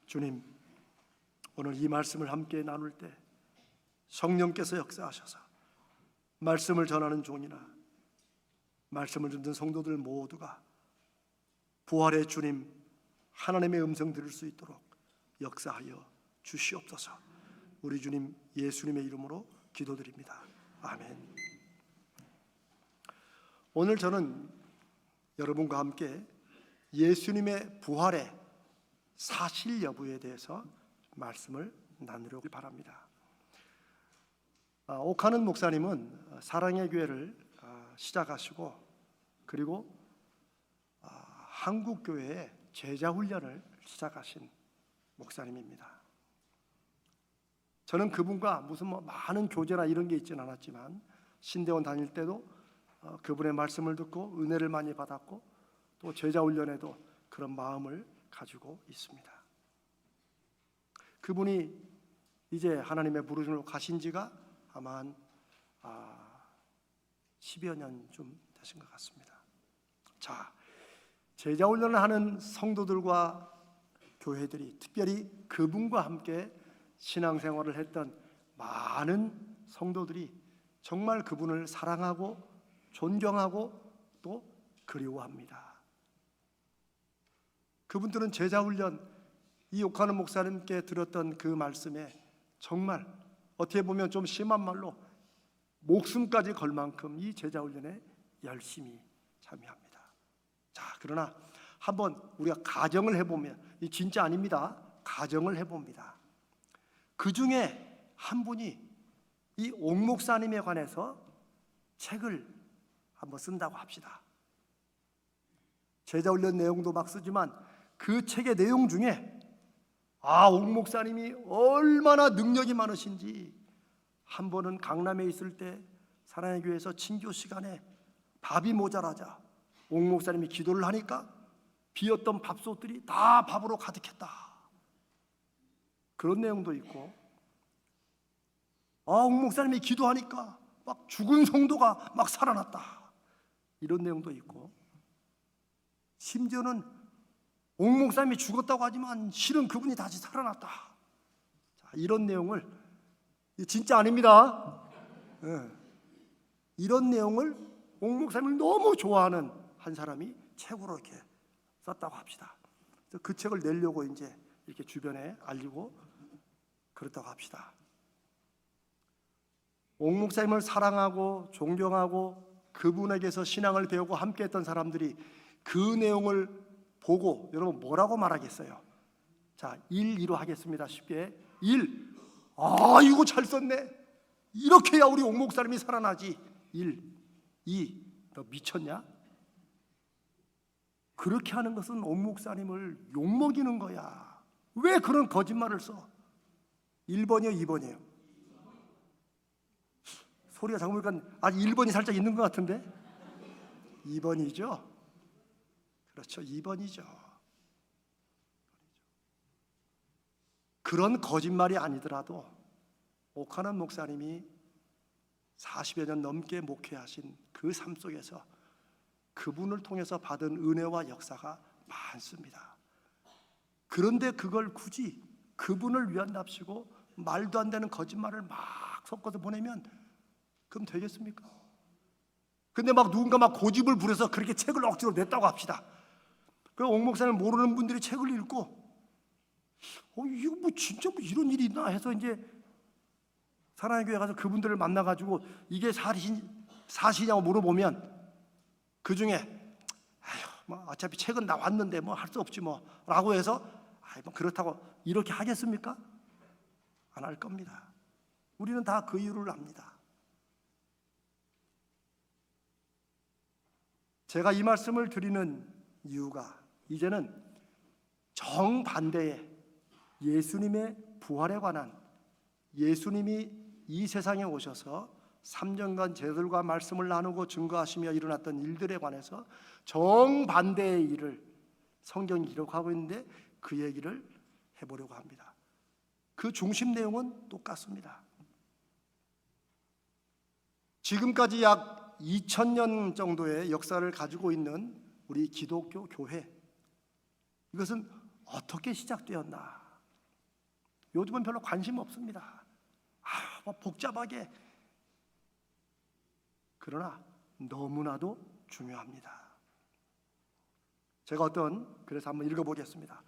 주님, 오늘 이 말씀을 함께 나눌 때 성령께서 역사하셔서 말씀을 전하는 종이나 말씀을 듣는 성도들 모두가 부활의 주님 하나님의 음성 들을 수 있도록 역사하여 주시옵소서. 우리 주님 예수님의 이름으로 기도드립니다. 아멘. 오늘 저는 여러분과 함께 예수님의 부활의 사실 여부에 대해서 말씀을 나누려고 바랍니다. 옥하는 목사님은 사랑의 교회를 시작하시고 그리고 한국교회의 제자훈련을 시작하신 목사님입니다. 저는 그분과 무슨 많은 교제나 이런 게 있지는 않았지만 신대원 다닐 때도 그분의 말씀을 듣고 은혜를 많이 받았고 또 제자훈련에도 그런 마음을 가지고 있습니다. 그분이 이제 하나님의 부르심으로 가신 지가 아마 한 10여 년쯤 되신 것 같습니다. 자, 제자훈련을 하는 성도들과 교회들이 특별히 그분과 함께 신앙생활을 했던 많은 성도들이 정말 그분을 사랑하고 존경하고 또 그리워합니다. 그분들은 제자훈련, 이 옥하는 목사님께 들었던 그 말씀에 정말 어떻게 보면 좀 심한 말로 목숨까지 걸 만큼 이 제자훈련에 열심히 참여합니다. 자, 그러나 한번 우리가 가정을 해보면, 이 진짜 아닙니다. 가정을 해봅니다. 그 중에 한 분이 이 옥 목사님에 관해서 책을 한번 쓴다고 합시다. 제자훈련 내용도 막 쓰지만 그 책의 내용 중에 옥 목사님이 얼마나 능력이 많으신지, 한 번은 강남에 있을 때 사랑의 교회에서 친교 시간에 밥이 모자라자 옥 목사님이 기도를 하니까 비었던 밥솥들이 다 밥으로 가득했다. 그런 내용도 있고, 옥 목사님이 기도하니까 막 죽은 성도가 막 살아났다. 이런 내용도 있고, 심지어는 옥 목사님이 죽었다고 하지만 실은 그분이 다시 살아났다. 자, 이런 내용을, 진짜 아닙니다. 이런 내용을 옥 목사님을 너무 좋아하는 한 사람이 책으로 이렇게 썼다고 합시다. 그래서 그 책을 내려고 이제 이렇게 주변에 알리고 그렇다고 합시다. 옥 목사님을 사랑하고 존경하고 그분에게서 신앙을 배우고 함께했던 사람들이 그 내용을 보고 여러분 뭐라고 말하겠어요? 자, 1, 2로 하겠습니다. 쉽게 1, 이거 잘 썼네. 이렇게 해야 우리 옥 목사님이 살아나지. 1, 2, 너 미쳤냐? 그렇게 하는 것은 옥 목사님을 욕먹이는 거야. 왜 그런 거짓말을 써? 1번이요, 2번이에요? 소리가 잠깐 보니까 아직 1번이 살짝 있는 것 같은데? 2번이죠? 그렇죠, 2번이죠. 그런 거짓말이 아니더라도 옥하는 목사님이 40여 년 넘게 목회하신 그 삶 속에서 그분을 통해서 받은 은혜와 역사가 많습니다. 그런데 그걸 굳이 그분을 위한답시고 말도 안 되는 거짓말을 막 섞어서 보내면 그럼 되겠습니까? 근데 막 누군가 막 고집을 부려서 그렇게 책을 억지로 냈다고 합시다. 그 옥 목사님 모르는 분들이 책을 읽고 이거 뭐 진짜 뭐 이런 일이 있나 해서 이제 사랑의 교회 가서 그분들을 만나가지고 이게 사실이냐고 물어보면 그 중에 어차피 책은 나왔는데 뭐 할 수 없지 뭐 라고 해서 뭐 그렇다고 이렇게 하겠습니까? 안 할 겁니다. 우리는 다 그 이유를 압니다. 제가 이 말씀을 드리는 이유가 이제는 정반대의 예수님의 부활에 관한, 예수님이 이 세상에 오셔서 3년간 제들과 말씀을 나누고 증거하시며 일어났던 일들에 관해서 정반대의 일을 성경이 기록하고 있는데 그 얘기를 해보려고 합니다. 그 중심 내용은 똑같습니다. 지금까지 약 2000년 정도의 역사를 가지고 있는 우리 기독교 교회, 이것은 어떻게 시작되었나? 요즘은 별로 관심 없습니다. 뭐 복잡하게. 그러나 너무나도 중요합니다. 제가 그래서 한번 읽어보겠습니다.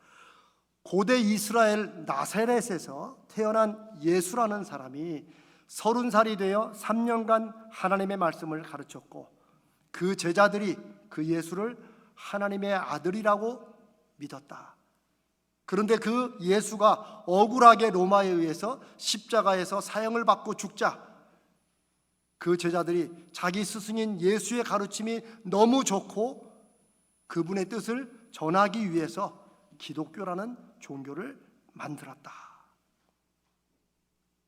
고대 이스라엘 나사렛에서 태어난 예수라는 사람이 30살이 되어 3년간 하나님의 말씀을 가르쳤고, 그 제자들이 그 예수를 하나님의 아들이라고 믿었다. 그런데 그 예수가 억울하게 로마에 의해서 십자가에서 사형을 받고 죽자, 그 제자들이 자기 스승인 예수의 가르침이 너무 좋고 그분의 뜻을 전하기 위해서 기독교라는 종교를 만들었다.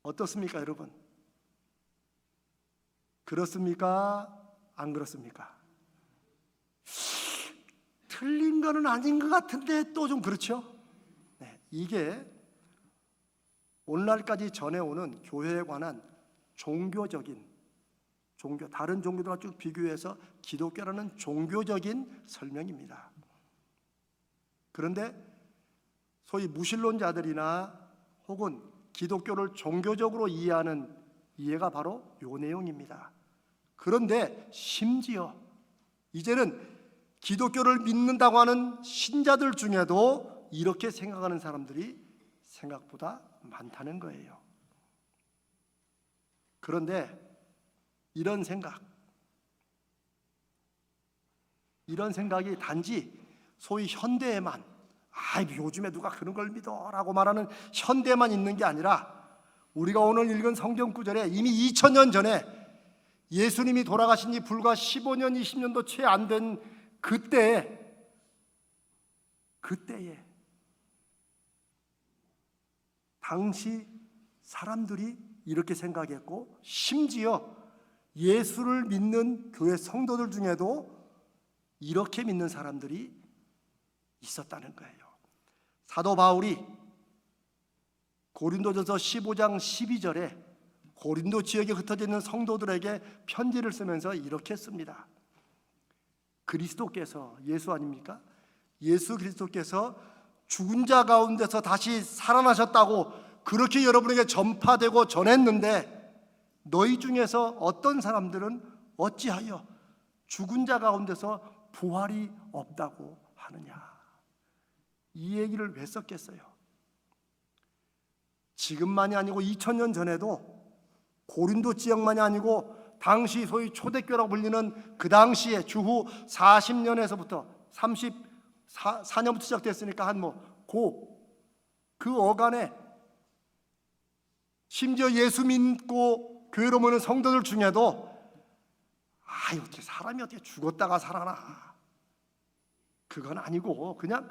어떻습니까, 여러분? 그렇습니까? 안 그렇습니까? 틀린 거는 아닌 것 같은데 또 좀 그렇죠? 네, 이게 오늘날까지 전해오는 교회에 관한 다른 종교들과 쭉 비교해서 기독교라는 종교적인 설명입니다. 그런데 소위 무신론자들이나 혹은 기독교를 종교적으로 이해하는 이해가 바로 이 내용입니다. 그런데 심지어 이제는 기독교를 믿는다고 하는 신자들 중에도 이렇게 생각하는 사람들이 생각보다 많다는 거예요. 그런데 이런 생각이 단지 소위 현대에만, 요즘에 누가 그런 걸 믿어 라고 말하는 현대에만 있는 게 아니라, 우리가 오늘 읽은 성경 구절에 이미 2000년 전에 예수님이 돌아가신 지 불과 15년, 20년도 채 안 된 그때에 당시 사람들이 이렇게 생각했고, 심지어 예수를 믿는 교회 성도들 중에도 이렇게 믿는 사람들이 있었다는 거예요. 사도 바울이 고린도전서 15장 12절에 고린도 지역에 흩어져 있는 성도들에게 편지를 쓰면서 이렇게 씁니다. 그리스도께서, 예수 아닙니까? 예수 그리스도께서 죽은 자 가운데서 다시 살아나셨다고 그렇게 여러분에게 전파되고 전했는데, 너희 중에서 어떤 사람들은 어찌하여 죽은 자 가운데서 부활이 없다고 하느냐. 이 얘기를 왜 썼겠어요? 지금만이 아니고 2000년 전에도 고린도 지역만이 아니고 당시 소위 초대교라고 불리는 그 당시에 주후 40년에서부터 34년부터 시작됐으니까 그 어간에 심지어 예수 믿고 교회로 모이는 성도들 중에도 어떻게 사람이 어떻게 죽었다가 살아나, 그건 아니고 그냥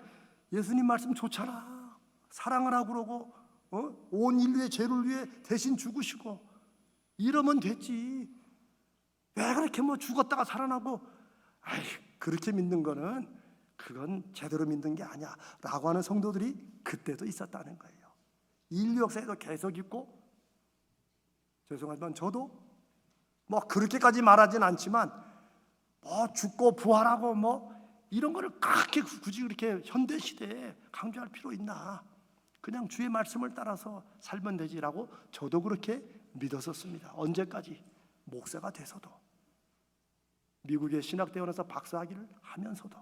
예수님 말씀 좋잖아, 사랑을 하고 그러고 온 인류의 죄를 위해 대신 죽으시고 이러면 됐지, 왜 그렇게 죽었다가 살아나고 그렇게 믿는 거는 그건 제대로 믿는 게 아니야 라고 하는 성도들이 그때도 있었다는 거예요. 인류 역사에도 계속 있고, 죄송하지만 저도 그렇게까지 말하진 않지만 죽고 부활하고 이런 거를 그렇게 굳이 그렇게 현대 시대에 강조할 필요 있나, 그냥 주의 말씀을 따라서 살면 되지라고 저도 그렇게 믿었었습니다. 언제까지? 목사가 돼서도, 미국의 신학대원에서 박사학위를 하면서도.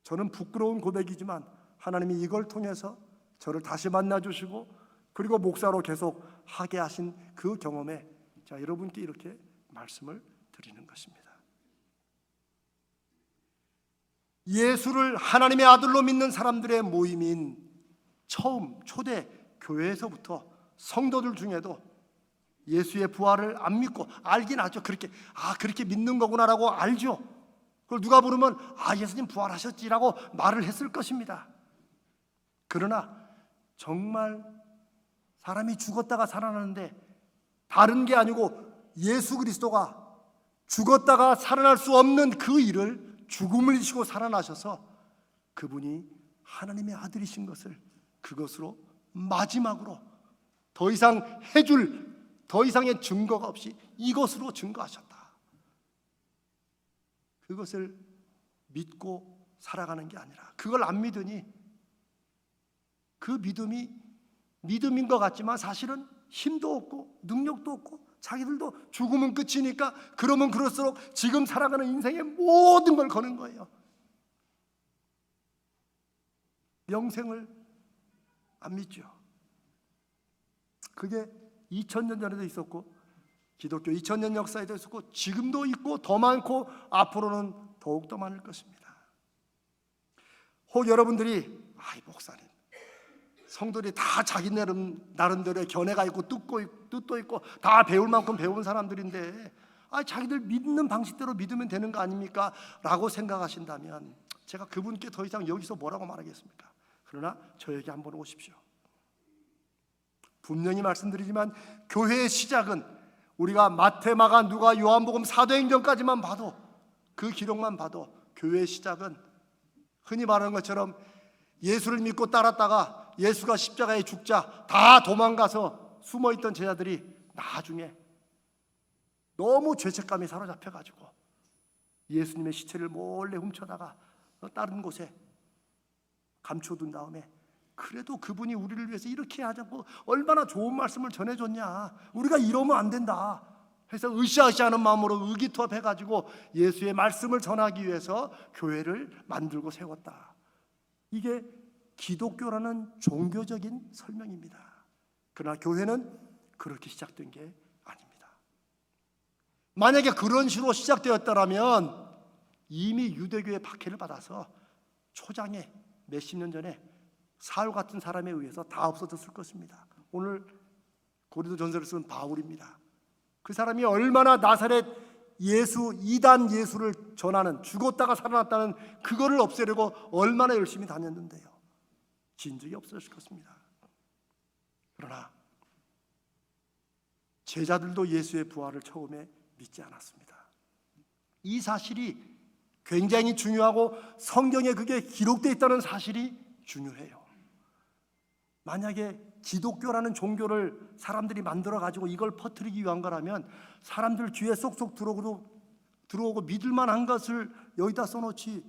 저는 부끄러운 고백이지만 하나님이 이걸 통해서 저를 다시 만나주시고 그리고 목사로 계속 하게 하신 그 경험에 여러분께 이렇게 말씀을 드리는 것입니다. 예수를 하나님의 아들로 믿는 사람들의 모임인 초대 교회에서부터 성도들 중에도 예수의 부활을 안 믿고, 알긴 알죠. 그렇게 믿는 거구나라고 알죠. 그걸 누가 부르면 예수님 부활하셨지라고 말을 했을 것입니다. 그러나 정말 사람이 죽었다가 살아나는데 다른 게 아니고 예수 그리스도가 죽었다가 살아날 수 없는 그 일을 죽음을 이기시고 살아나셔서 그분이 하나님의 아들이신 것을 그것으로 마지막으로 더 이상 더 이상의 증거가 없이 이것으로 증거하셨다. 그것을 믿고 살아가는 게 아니라, 그걸 안 믿으니 그 믿음이 믿음인 것 같지만 사실은 힘도 없고 능력도 없고 자기들도 죽으면 끝이니까 그러면 그럴수록 지금 살아가는 인생의 모든 걸 거는 거예요. 영생을 안 믿죠. 그게 2000년 전에도 있었고 기독교 2000년 역사에도 있었고 지금도 있고 더 많고 앞으로는 더욱더 많을 것입니다. 혹 여러분들이 목사님, 성도들이 다 자기 나름대로의 견해가 있고 뜻도 있고 다 배울 만큼 배운 사람들인데 자기들 믿는 방식대로 믿으면 되는 거 아닙니까? 라고 생각하신다면 제가 그분께 더 이상 여기서 뭐라고 말하겠습니까? 그러나 저에게 한번 오십시오. 분명히 말씀드리지만 교회의 시작은 우리가 마태, 마가, 누가, 요한복음, 사도행전까지만 봐도 그 기록만 봐도 교회의 시작은 흔히 말하는 것처럼 예수를 믿고 따랐다가 예수가 십자가에 죽자 다 도망가서 숨어있던 제자들이 나중에 너무 죄책감에 사로잡혀가지고 예수님의 시체를 몰래 훔쳐다가 다른 곳에 감춰둔 다음에 그래도 그분이 우리를 위해서 이렇게 하자고 얼마나 좋은 말씀을 전해줬냐, 우리가 이러면 안 된다 해서 으쌰으쌰하는 마음으로 의기투합해가지고 예수의 말씀을 전하기 위해서 교회를 만들고 세웠다. 이게 기독교라는 종교적인 설명입니다. 그러나 교회는 그렇게 시작된 게 아닙니다. 만약에 그런 식으로 시작되었다면 이미 유대교의 박해를 받아서 초장에 몇십 년 전에 사울 같은 사람에 의해서 다 없어졌을 것입니다. 오늘 고린도전서를 쓴 바울입니다. 그 사람이 얼마나 나사렛 예수, 이단 예수를 전하는, 죽었다가 살아났다는 그거를 없애려고 얼마나 열심히 다녔는데요. 진적이 없어졌을 것입니다. 그러나 제자들도 예수의 부활을 처음에 믿지 않았습니다. 이 사실이 굉장히 중요하고 성경에 그게 기록되어 있다는 사실이 중요해요. 만약에 기독교라는 종교를 사람들이 만들어가지고 이걸 퍼뜨리기 위한 거라면 사람들 귀에 쏙쏙 들어오고 믿을만한 것을 여기다 써놓지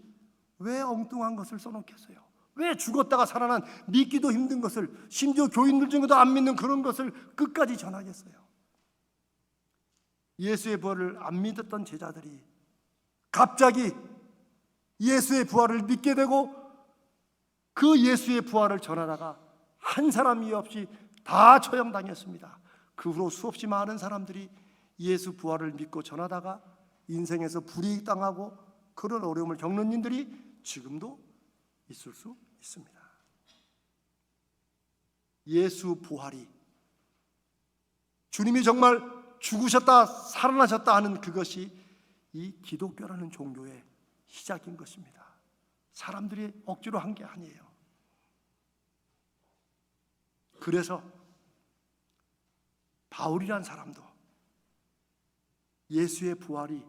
왜 엉뚱한 것을 써놓겠어요? 왜 죽었다가 살아난 믿기도 힘든 것을, 심지어 교인들 중에도 안 믿는 그런 것을 끝까지 전하겠어요? 예수의 부활을 안 믿었던 제자들이 갑자기 예수의 부활을 믿게 되고 그 예수의 부활을 전하다가 한 사람이 없이 다 처형당했습니다. 그 후로 수없이 많은 사람들이 예수 부활을 믿고 전하다가 인생에서 불이익 당하고 그런 어려움을 겪는 일들이 지금도 있을 수 있습니다. 예수 부활이 주님이 정말 죽으셨다 살아나셨다 하는 그것이 이 기독교라는 종교의 시작인 것입니다. 사람들이 억지로 한 게 아니에요. 그래서 바울이란 사람도 예수의 부활이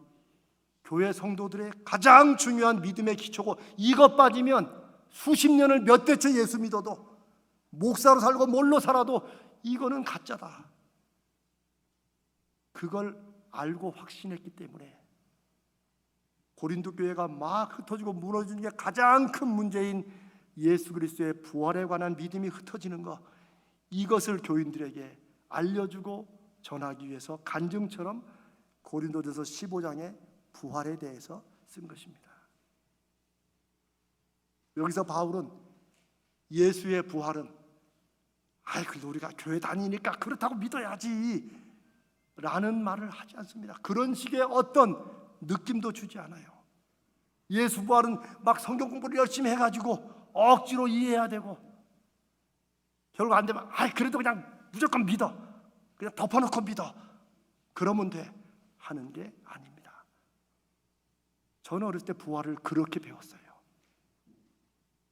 교회 성도들의 가장 중요한 믿음의 기초고 이것 빠지면 수십 년을 몇 대째 예수 믿어도 목사로 살고 뭘로 살아도 이거는 가짜다. 그걸 알고 확신했기 때문에 고린도 교회가 막 흩어지고 무너지는 게 가장 큰 문제인 예수 그리스도의 부활에 관한 믿음이 흩어지는 것, 이것을 교인들에게 알려주고 전하기 위해서 간증처럼 고린도전서 15장의 부활에 대해서 쓴 것입니다. 여기서 바울은 예수의 부활은 그래도 우리가 교회 다니니까 그렇다고 믿어야지 라는 말을 하지 않습니다. 그런 식의 어떤 느낌도 주지 않아요. 예수 부활은 막 성경 공부를 열심히 해가지고 억지로 이해해야 되고 결국 안 되면 그래도 그냥 무조건 믿어, 그냥 덮어놓고 믿어, 그러면 돼 하는 게 아닙니다. 저는 어렸을 때 부활을 그렇게 배웠어요.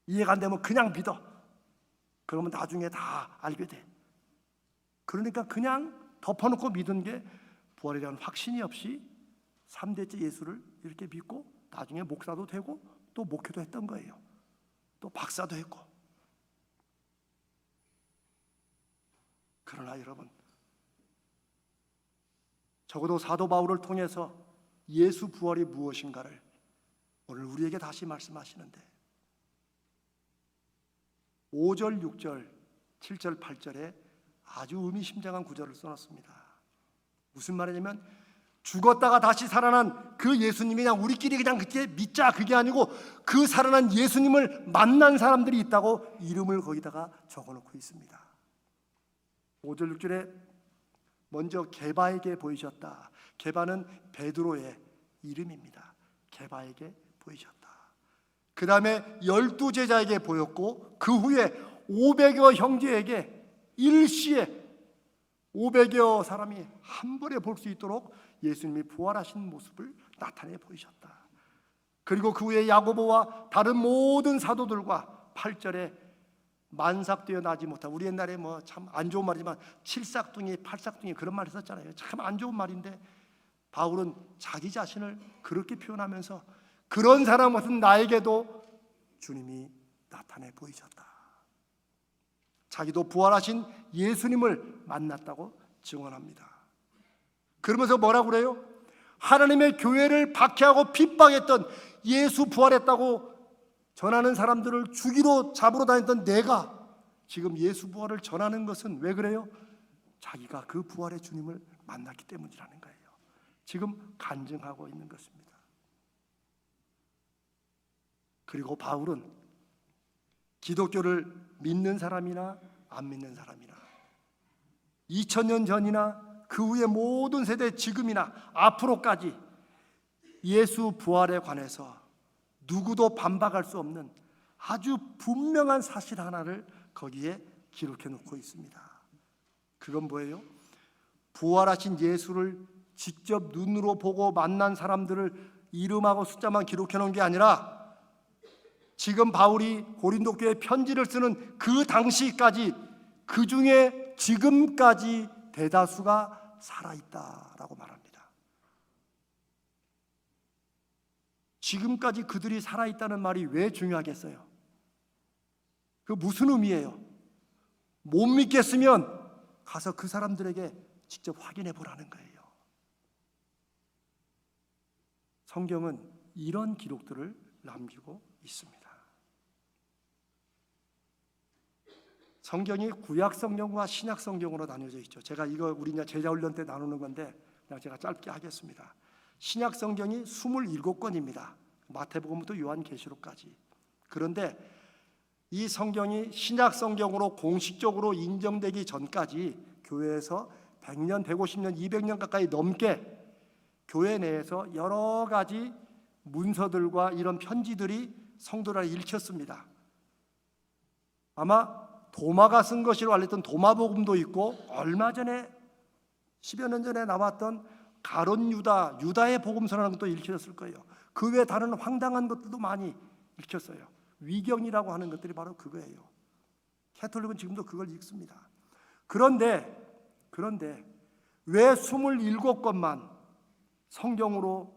이해가 안 되면 그냥 믿어, 그러면 나중에 다 알게 돼. 그러니까 그냥 덮어놓고 믿은 게 부활에 대한 확신이 없이 3대째 예수를 이렇게 믿고 나중에 목사도 되고 또 목회도 했던 거예요. 또 박사도 했고. 그러나 여러분, 적어도 사도 바울을 통해서 예수 부활이 무엇인가를 오늘 우리에게 다시 말씀하시는데 5절, 6절 7절 8절에 아주 의미심장한 구절을 써놨습니다. 무슨 말이냐면 죽었다가 다시 살아난 그 예수님이 그냥 우리끼리 그냥 그렇게 믿자 그게 아니고 그 살아난 예수님을 만난 사람들이 있다고 이름을 거기다가 적어놓고 있습니다. 5절 6절에 먼저 게바에게 보이셨다. 게바는 베드로의 이름입니다. 게바에게 보이셨다. 그 다음에 12제자에게 보였고 그 후에 500여 형제에게 일시에 500여 사람이 한 번에 볼 수 있도록 예수님이 부활하신 모습을 나타내 보이셨다. 그리고 그 후에 야고보와 다른 모든 사도들과 8절에 만삭되어 나지 못한, 우리 옛날에 뭐 참 안 좋은 말이지만 칠삭둥이 팔삭둥이 그런 말 했었잖아요. 참 안 좋은 말인데 바울은 자기 자신을 그렇게 표현하면서 그런 사람 같은 나에게도 주님이 나타내 보이셨다. 자기도 부활하신 예수님을 만났다고 증언합니다. 그러면서 뭐라고 그래요? 하나님의 교회를 박해하고 핍박했던, 예수 부활했다고 전하는 사람들을 죽이러 잡으러 다녔던 내가 지금 예수 부활을 전하는 것은 왜 그래요? 자기가 그 부활의 주님을 만났기 때문이라는 거예요. 지금 간증하고 있는 것입니다. 그리고 바울은 기독교를 믿는 사람이나 안 믿는 사람이나 2000년 전이나 그 후의 모든 세대 지금이나 앞으로까지 예수 부활에 관해서 누구도 반박할 수 없는 아주 분명한 사실 하나를 거기에 기록해 놓고 있습니다. 그건 뭐예요? 부활하신 예수를 직접 눈으로 보고 만난 사람들을 이름하고 숫자만 기록해 놓은 게 아니라 지금 바울이 고린도 교회에 편지를 쓰는 그 당시까지, 그 중에 지금까지 대다수가 살아있다라고 말합니다. 지금까지 그들이 살아있다는 말이 왜 중요하겠어요? 그 무슨 의미예요? 못 믿겠으면 가서 그 사람들에게 직접 확인해 보라는 거예요. 성경은 이런 기록들을 남기고 있습니다. 성경이 구약 성경과 신약 성경으로 나뉘어져 있죠. 제가 이거 우리 이제 제자 훈련 때 나누는 건데 그냥 제가 짧게 하겠습니다. 신약 성경이 27권입니다. 마태복음부터 요한계시록까지. 그런데 이 성경이 신약 성경으로 공식적으로 인정되기 전까지 교회에서 100년, 150년, 200년 가까이 넘게 교회 내에서 여러 가지 문서들과 이런 편지들이 성도들에게 읽혔습니다. 아마 도마가 쓴 것이라고 알렸던 도마복음도 있고, 얼마 전에 10여 년 전에 나왔던 가론 유다의 복음서라는 것도 읽혔을 거예요. 그 외에 다른 황당한 것들도 많이 읽혔어요. 위경이라고 하는 것들이 바로 그거예요. 캐톨릭은 지금도 그걸 읽습니다. 그런데 왜 27권만 성경으로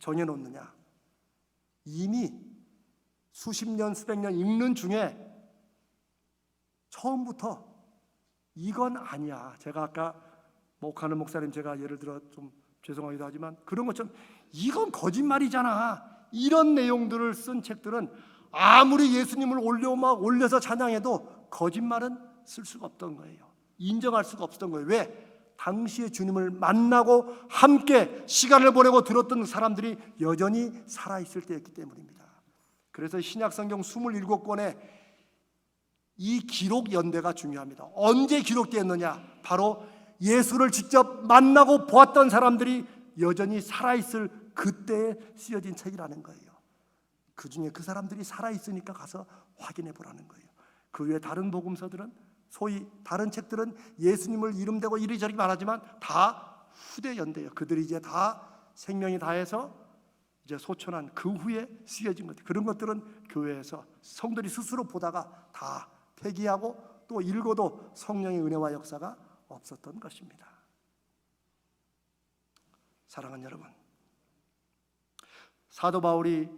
정해놓느냐? 이미 수십 년, 수백 년 읽는 중에 처음부터 이건 아니야. 제가 아까 목하는 목사님, 제가 예를 들어 좀 죄송하기도 하지만 그런 것처럼 이건 거짓말이잖아, 이런 내용들을 쓴 책들은 아무리 예수님을 올려서 찬양해도 거짓말은 쓸 수가 없던 거예요. 인정할 수가 없었던 거예요. 왜? 당시에 주님을 만나고 함께 시간을 보내고 들었던 사람들이 여전히 살아있을 때였기 때문입니다. 그래서 신약성경 27권에 이 기록 연대가 중요합니다. 언제 기록되었느냐? 바로 예수를 직접 만나고 보았던 사람들이 여전히 살아있을 그때에 쓰여진 책이라는 거예요. 그 중에 그 사람들이 살아있으니까 가서 확인해 보라는 거예요. 그 외에 다른 복음서들은, 소위 다른 책들은 예수님을 이름대고 이리저리 말하지만 다 후대 연대예요. 그들이 이제 다 생명이 다해서 이제 소천한 그 후에 쓰여진 것들, 그런 것들은 교회에서 성들이 스스로 보다가 다 폐기하고 또 읽어도 성령의 은혜와 역사가 없었던 것입니다. 사랑하는 여러분, 사도 바울이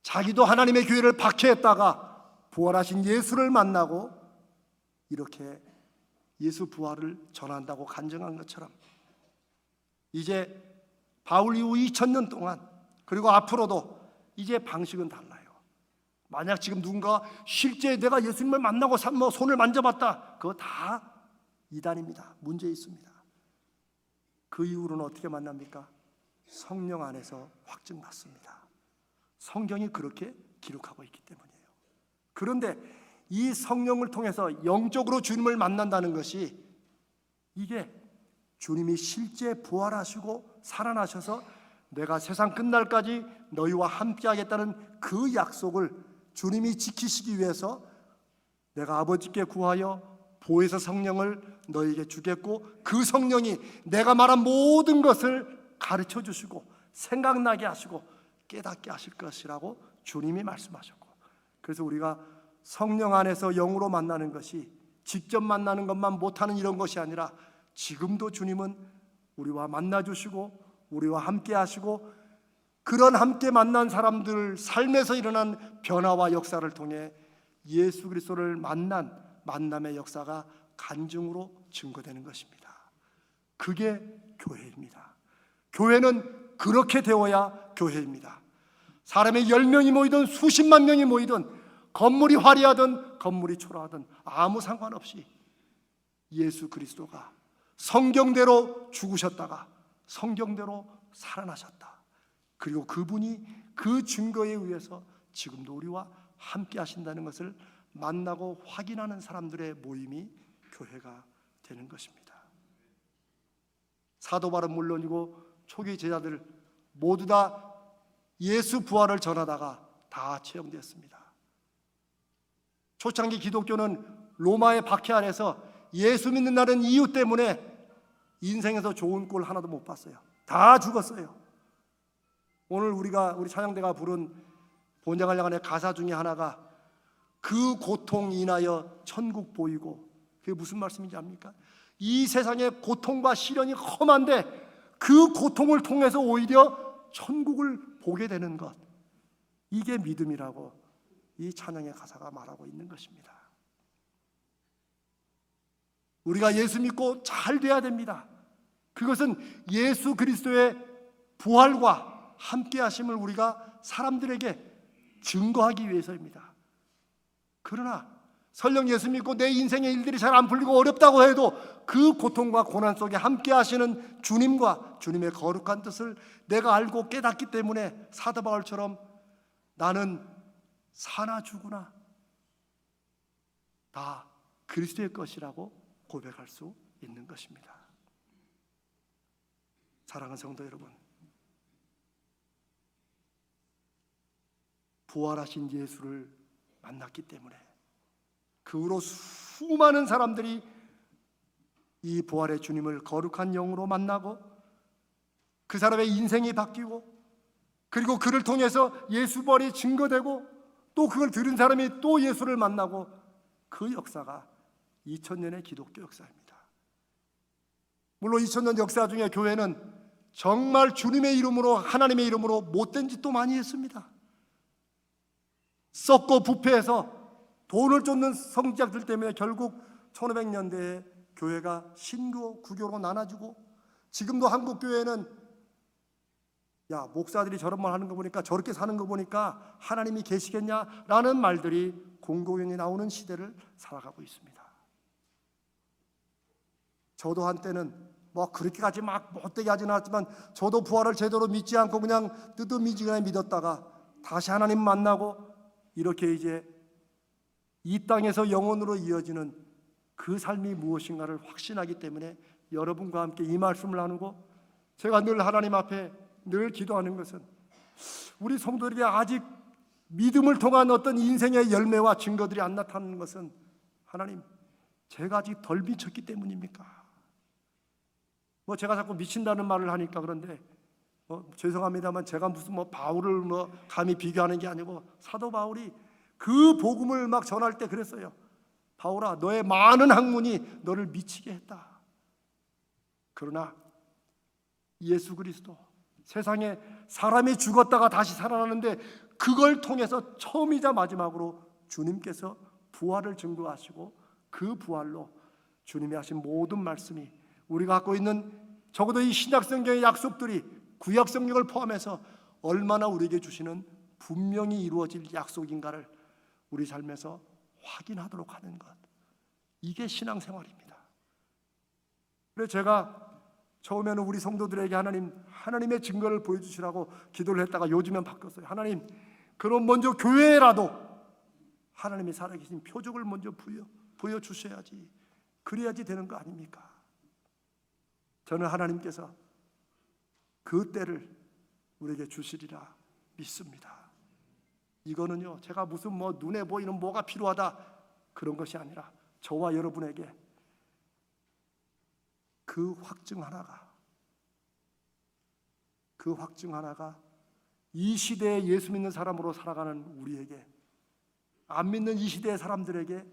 자기도 하나님의 교회를 박해했다가 부활하신 예수를 만나고 이렇게 예수 부활을 전한다고 간증한 것처럼 이제 바울 이후 2000년 동안, 그리고 앞으로도 이제 방식은 달라요. 만약 지금 누군가 실제 내가 예수님을 만나고 손을 만져봤다, 그거 다 이단입니다. 문제 있습니다. 그 이후로는 어떻게 만납니까? 성령 안에서 확증받습니다. 성경이 그렇게 기록하고 있기 때문이에요. 그런데 이 성령을 통해서 영적으로 주님을 만난다는 것이, 이게 주님이 실제 부활하시고 살아나셔서 내가 세상 끝날까지 너희와 함께 하겠다는 그 약속을 주님이 지키시기 위해서 내가 아버지께 구하여 보혜사 성령을 너희에게 주겠고, 그 성령이 내가 말한 모든 것을 가르쳐 주시고 생각나게 하시고 깨닫게 하실 것이라고 주님이 말씀하셨고, 그래서 우리가 성령 안에서 영으로 만나는 것이 직접 만나는 것만 못하는 이런 것이 아니라, 지금도 주님은 우리와 만나 주시고 우리와 함께 하시고, 그런 함께 만난 사람들 삶에서 일어난 변화와 역사를 통해 예수 그리스도를 만난 만남의 역사가 간증으로 증거되는 것입니다. 그게 교회입니다. 교회는 그렇게 되어야 교회입니다. 사람이 10명이 모이든 수십만 명이 모이든 건물이 화려하든 건물이 초라하든 아무 상관없이 예수 그리스도가 성경대로 죽으셨다가 성경대로 살아나셨다. 그리고 그분이 그 증거에 의해서 지금도 우리와 함께 하신다는 것을 만나고 확인하는 사람들의 모임이 교회가 되는 것입니다. 사도 바울은 물론이고 초기 제자들 모두 다 예수 부활을 전하다가 다 채용되었습니다. 초창기 기독교는 로마의 박해 아래서 예수 믿는 나는 이유 때문에 인생에서 좋은 꼴 하나도 못 봤어요. 다 죽었어요. 오늘 우리 찬양대가 부른 본장을 향한의 가사 중에 하나가 그 고통 인하여 천국 보이고, 그게 무슨 말씀인지 압니까? 이 세상의 고통과 시련이 험한데 그 고통을 통해서 오히려 천국을 보게 되는 것, 이게 믿음이라고 이 찬양의 가사가 말하고 있는 것입니다. 우리가 예수 믿고 잘 돼야 됩니다. 그것은 예수 그리스도의 부활과 함께 하심을 우리가 사람들에게 증거하기 위해서입니다. 그러나 설령 예수 믿고 내 인생의 일들이 잘 안 풀리고 어렵다고 해도 그 고통과 고난 속에 함께 하시는 주님과 주님의 거룩한 뜻을 내가 알고 깨닫기 때문에 사도 바울처럼 나는 사나 죽으나 다 그리스도의 것이라고 고백할 수 있는 것입니다. 사랑하는 성도 여러분, 부활하신 예수를 만났기 때문에 그 후로 수많은 사람들이 이 부활의 주님을 거룩한 영으로 만나고 그 사람의 인생이 바뀌고, 그리고 그를 통해서 예수 부활이 증거되고, 또 그걸 들은 사람이 또 예수를 만나고, 그 역사가 2000년의 기독교 역사입니다. 물론 2000년 역사 중에 교회는 정말 주님의 이름으로, 하나님의 이름으로 못된 짓도 많이 했습니다. 썩고 부패해서 돈을 쫓는 성직자들 때문에 결국 1500년대에 교회가 신교, 구교로 나눠지고, 지금도 한국 교회는 야, 목사들이 저런 말 하는 거 보니까, 저렇게 사는 거 보니까 하나님이 계시겠냐라는 말들이 공공연히 나오는 시대를 살아가고 있습니다. 저도 한때는 그렇게까지 막 못되게 하지는 않았지만, 저도 부활을 제대로 믿지 않고 그냥 뜨뜻미지근하게 믿었다가 다시 하나님 만나고, 이렇게 이제 이 땅에서 영원으로 이어지는 그 삶이 무엇인가를 확신하기 때문에 여러분과 함께 이 말씀을 나누고, 제가 늘 하나님 앞에 늘 기도하는 것은 우리 성도들에게 아직 믿음을 통한 어떤 인생의 열매와 증거들이 안 나타나는 것은, 하나님, 제가 아직 덜 미쳤기 때문입니까? 제가 자꾸 미친다는 말을 하니까 그런데 죄송합니다만, 제가 무슨 바울을 감히 비교하는 게 아니고, 사도 바울이 그 복음을 막 전할 때 그랬어요. 바울아, 너의 많은 학문이 너를 미치게 했다. 그러나 예수 그리스도, 세상에 사람이 죽었다가 다시 살아나는데, 그걸 통해서 처음이자 마지막으로 주님께서 부활을 증거하시고, 그 부활로 주님이 하신 모든 말씀이 우리가 갖고 있는 적어도 이 신약 성경의 약속들이 구약 성경을 포함해서 얼마나 우리에게 주시는 분명히 이루어질 약속인가를 우리 삶에서 확인하도록 하는 것, 이게 신앙생활입니다. 그래서 제가 처음에는 우리 성도들에게 하나님의 증거를 보여주시라고 기도를 했다가 요즘엔 바뀌었어요. 하나님, 그럼 먼저 교회라도 하나님이 살아계신 표적을 먼저 보여주셔야지, 그래야지 되는 거 아닙니까? 저는 하나님께서 그 때를 우리에게 주시리라 믿습니다. 이거는요, 제가 무슨 눈에 보이는 뭐가 필요하다 그런 것이 아니라 저와 여러분에게 그 확증 하나가 이 시대에 예수 믿는 사람으로 살아가는 우리에게, 안 믿는 이 시대의 사람들에게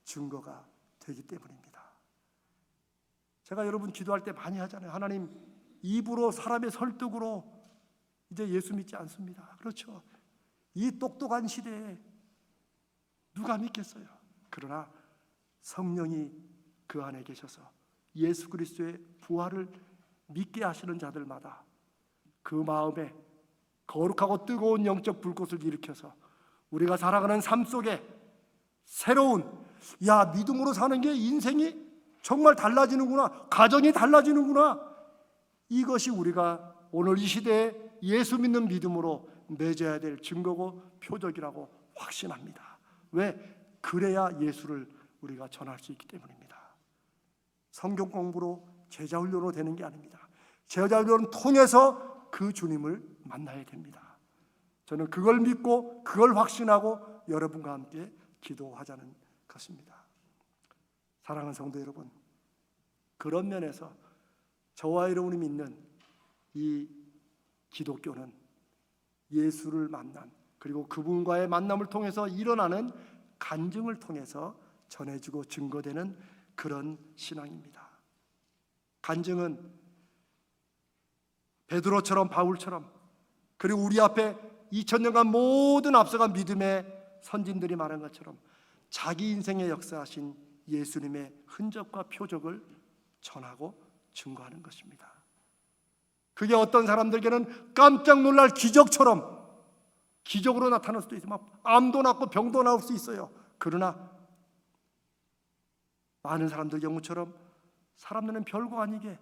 증거가 되기 때문입니다. 제가 여러분 기도할 때 많이 하잖아요. 하나님, 입으로 사람의 설득으로 이제 예수 믿지 않습니다. 그렇죠. 이 똑똑한 시대에 누가 믿겠어요? 그러나 성령이 그 안에 계셔서 예수 그리스도의 부활을 믿게 하시는 자들마다 그 마음에 거룩하고 뜨거운 영적 불꽃을 일으켜서 우리가 살아가는 삶 속에 새로운, 믿음으로 사는 게 인생이 정말 달라지는구나, 가정이 달라지는구나, 이것이 우리가 오늘 이 시대에 예수 믿는 믿음으로 맺어야 될 증거고 표적이라고 확신합니다. 왜? 그래야 예수를 우리가 전할 수 있기 때문입니다. 성경 공부로 제자 훈련으로 되는 게 아닙니다. 제자 훈련을 통해서 그 주님을 만나야 됩니다. 저는 그걸 믿고 그걸 확신하고 여러분과 함께 기도하자는 것입니다. 사랑하는 성도 여러분, 그런 면에서 저와 여러분이 믿는 이 기독교는 예수를 만난, 그리고 그분과의 만남을 통해서 일어나는 간증을 통해서 전해지고 증거되는 그런 신앙입니다. 간증은 베드로처럼 바울처럼, 그리고 우리 앞에 2000년간 모든 앞서간 믿음의 선진들이 말한 것처럼 자기 인생의 역사하신 예수님의 흔적과 표적을 전하고 증거하는 것입니다. 그게 어떤 사람들에게는 깜짝 놀랄 기적으로 나타날 수도 있어요. 암도 낫고 병도 나올 수 있어요. 그러나 많은 사람들 경우처럼 사람 눈에는 별거 아니게,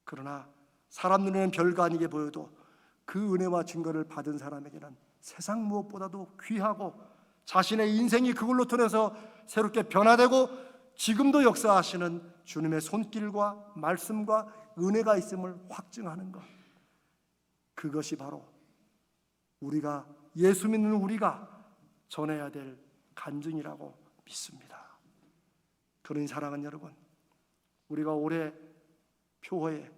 그러나 사람 눈에는 별거 아니게 보여도 그 은혜와 증거를 받은 사람에게는 세상 무엇보다도 귀하고, 자신의 인생이 그걸로 통해서 새롭게 변화되고 지금도 역사하시는 주님의 손길과 말씀과 은혜가 있음을 확증하는 것, 그것이 바로 우리가, 예수 믿는 우리가 전해야 될 간증이라고 믿습니다. 그러니 사랑하는 여러분, 우리가 올해 표어에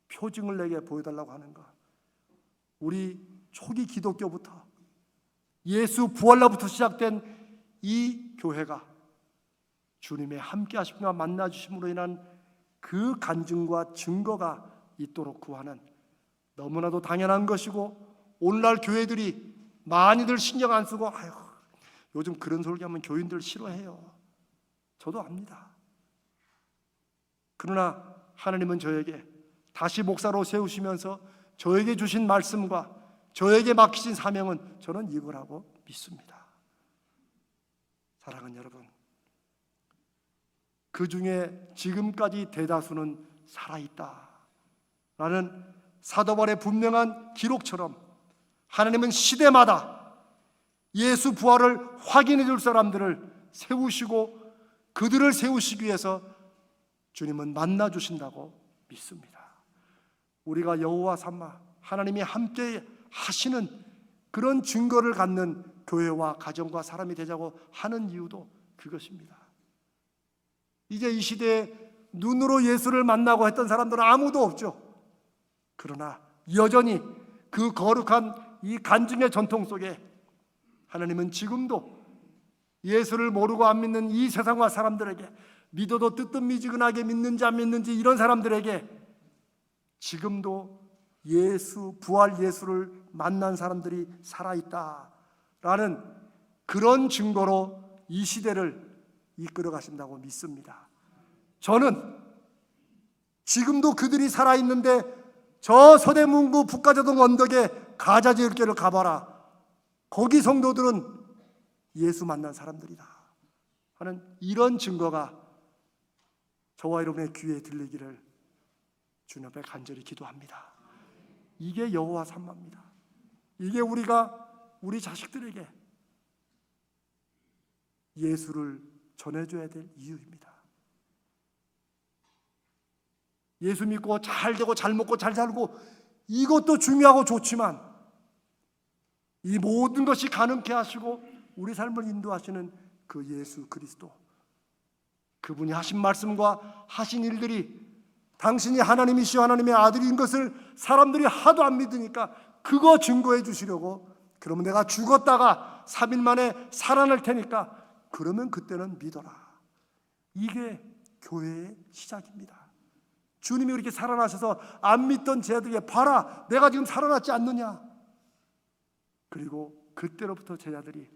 표징을 내게 보여달라고 하는 것, 우리 초기 기독교부터 예수 부활날부터 시작된 이 교회가 주님의 함께 하심과 만나 주심으로 인한 그 간증과 증거가 있도록 구하는, 너무나도 당연한 것이고, 오늘날 교회들이 많이들 신경 안 쓰고, 요즘 그런 설교하면 교인들 싫어해요. 저도 압니다. 그러나 하나님은 저에게 다시 목사로 세우시면서 저에게 주신 말씀과 저에게 맡기신 사명은 저는 이거라고 믿습니다. 사랑하는 여러분, 그 중에 지금까지 대다수는 살아있다라는 사도 바울의 분명한 기록처럼 하나님은 시대마다 예수 부활을 확인해 줄 사람들을 세우시고 그들을 세우시기 위해서 주님은 만나 주신다고 믿습니다. 우리가 여호와 삼아 하나님이 함께 하시는 그런 증거를 갖는 교회와 가정과 사람이 되자고 하는 이유도 그것입니다. 이제 이 시대에 눈으로 예수를 만나고 했던 사람들은 아무도 없죠. 그러나 여전히 그 거룩한 이 간증의 전통 속에 하나님은 지금도 예수를 모르고 안 믿는 이 세상과 사람들에게, 믿어도 뜨뜻미지근하게 믿는지 안 믿는지 이런 사람들에게 지금도 예수, 부활 예수를 만난 사람들이 살아있다라는 그런 증거로 이 시대를 이끌어 가신다고 믿습니다. 저는 지금도 그들이 살아있는데 저 서대문구 북가자동 언덕에 가자지을교를 가봐라, 거기 성도들은 예수 만난 사람들이다 하는 이런 증거가 저와 여러분의 귀에 들리기를 주님 앞에 간절히 기도합니다. 이게 여호와 삼마입니다. 이게 우리가 우리 자식들에게 예수를 전해줘야 될 이유입니다. 예수 믿고 잘 되고 잘 먹고 잘 살고 이것도 중요하고 좋지만 이 모든 것이 가능케 하시고 우리 삶을 인도하시는 그 예수 그리스도, 그분이 하신 말씀과 하신 일들이 당신이 하나님이시여 하나님의 아들인 것을 사람들이 하도 안 믿으니까 그거 증거해 주시려고, 그러면 내가 죽었다가 3일 만에 살아날 테니까 그러면 그때는 믿어라. 이게 교회의 시작입니다. 주님이 그렇게 살아나셔서 안 믿던 제자들에게 봐라, 내가 지금 살아났지 않느냐. 그리고 그때로부터 제자들이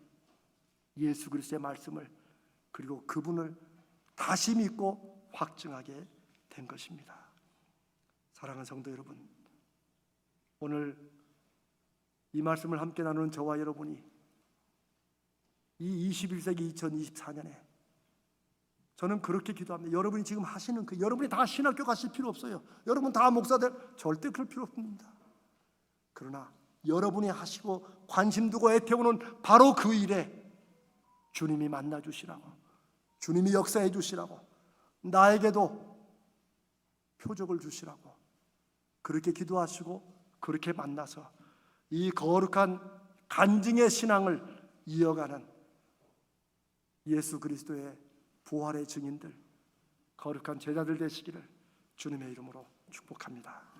예수 그리스도의 말씀을, 그리고 그분을 다시 믿고 확증하게 된 것입니다. 사랑하는 성도 여러분, 오늘 이 말씀을 함께 나누는 저와 여러분이 이 21세기 2024년에 저는 그렇게 기도합니다. 여러분이 지금 하시는 여러분이 다 신학교 가실 필요 없어요. 여러분 다 목사들 절대 그럴 필요 없습니다. 그러나 여러분이 하시고 관심 두고 애태우는 바로 그 일에 주님이 만나 주시라고, 주님이 역사해 주시라고, 나에게도 표적을 주시라고 그렇게 기도하시고 그렇게 만나서 이 거룩한 간증의 신앙을 이어가는 예수 그리스도의 부활의 증인들, 거룩한 제자들 되시기를 주님의 이름으로 축복합니다.